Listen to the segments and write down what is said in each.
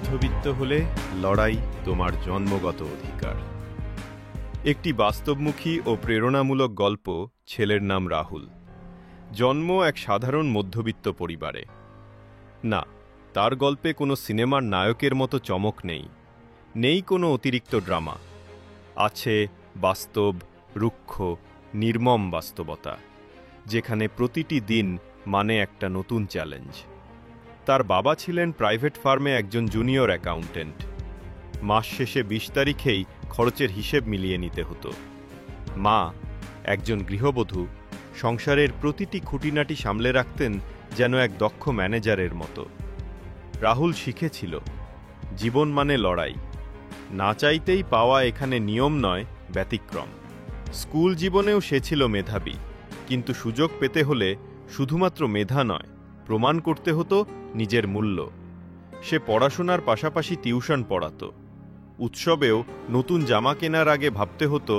মধ্যবিত্ত হলে লড়াই তোমার জন্মগত অধিকার। একটি বাস্তবমুখী ও প্রেরণামূলক গল্প। ছেলের নাম রাহুল। জন্ম এক সাধারণ মধ্যবিত্ত পরিবারে। না, তার গল্পে কোনো সিনেমার নায়কের মতো চমক নেই, নেই কোনো অতিরিক্ত ড্রামা। আছে বাস্তব, রুক্ষ, নির্মম বাস্তবতা, যেখানে প্রতিটি দিন মানে একটা নতুন চ্যালেঞ্জ। তার বাবা ছিলেন প্রাইভেট ফার্মে একজন জুনিয়র অ্যাকাউন্টেন্ট। মাস শেষে ২০ তারিখেই খরচের হিসেব মিলিয়ে নিতে হতো। মা, একজন গৃহবধূ, সংসারের প্রতিটি খুঁটিনাটি সামলে রাখতেন যেন এক দক্ষ ম্যানেজারের মতো। রাহুল শিখেছিল, জীবন মানে লড়াই। না চাইতেই পাওয়া এখানে নিয়ম নয়, ব্যতিক্রম। স্কুল জীবনেও সে ছিল মেধাবী, কিন্তু সুযোগ পেতে হলে শুধুমাত্র মেধা নয়, প্রমাণ করতে হতো নিজের মূল্য। সে পড়াশোনার পাশাপাশি টিউশন পড়াতো। উৎসবেও নতুন জামা কেনার আগে ভাবতে হতো,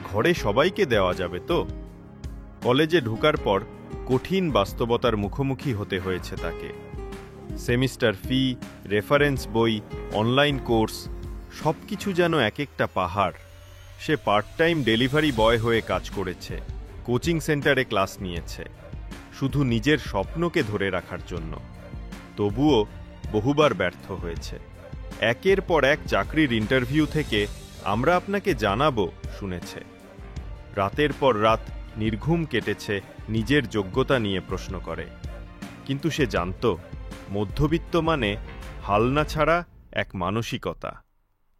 ঘরে সবাইকে দেওয়া যাবে তো? কলেজে ঢোকার পর কঠিন বাস্তবতার মুখোমুখি হতে হয়েছে তাকে। সেমিস্টার ফি, রেফারেন্স বই, অনলাইন কোর্স, সবকিছু যেন এক একটা পাহাড়। সে পার্ট টাইম ডেলিভারি বয় হয়ে কাজ করেছে, কোচিং সেন্টারে ক্লাস নিয়েছে, শুধু নিজের স্বপ্নকে ধরে রাখার জন্য। তবুও বহুবার ব্যর্থ হয়েছে। একের পর এক চাকরির ইন্টারভিউ থেকে আমরা আপনাকে জানাবো শুনেছে। রাতের পর রাত নির্ঘুম কেটেছে নিজের যোগ্যতা নিয়ে প্রশ্ন করে। কিন্তু সে জানত, মধ্যবিত্ত মানে হালনা ছাড়া এক মানসিকতা।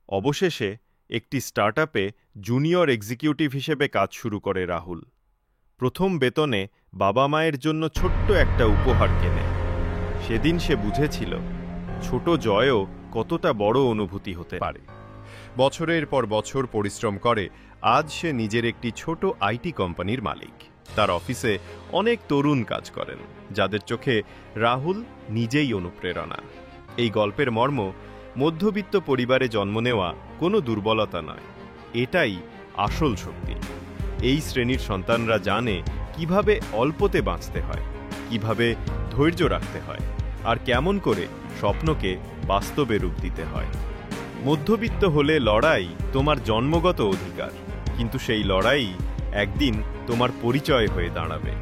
অবশেষে একটি স্টার্টআপে জুনিয়র এক্সিকিউটিভ হিসেবে কাজ শুরু করে রাহুল। প্রথম বেতনে বাবা মায়ের জন্য ছোট্ট একটা উপহার কেনে। সেদিন সে বুঝেছিল, ছোট জয়ও কতটা বড় অনুভূতি হতে পারে। বছরের পর বছর পরিশ্রম করে আজ সে নিজের একটি ছোট আইটি কোম্পানির মালিক। তার অফিসে অনেক তরুণ কাজ করেন, যাদের চোখে রাহুল নিজেই অনুপ্রেরণা। এই গল্পের মর্ম, মধ্যবিত্ত পরিবারে জন্ম নেওয়া কোনো দুর্বলতা নয়, এটাই আসল শক্তি। এই শ্রেণীর সন্তানরা জানে কিভাবে অল্পতে বাঁচতে হয়, কিভাবে ধৈর্য রাখতে হয়, আর কেমন করে স্বপ্নকে বাস্তবে রূপ দিতে হয়। মধ্যবিত্ত হলে লড়াই তোমার জন্মগত অধিকার, কিন্তু সেই লড়াই একদিন তোমার পরিচয় হয়ে দাঁড়াবে।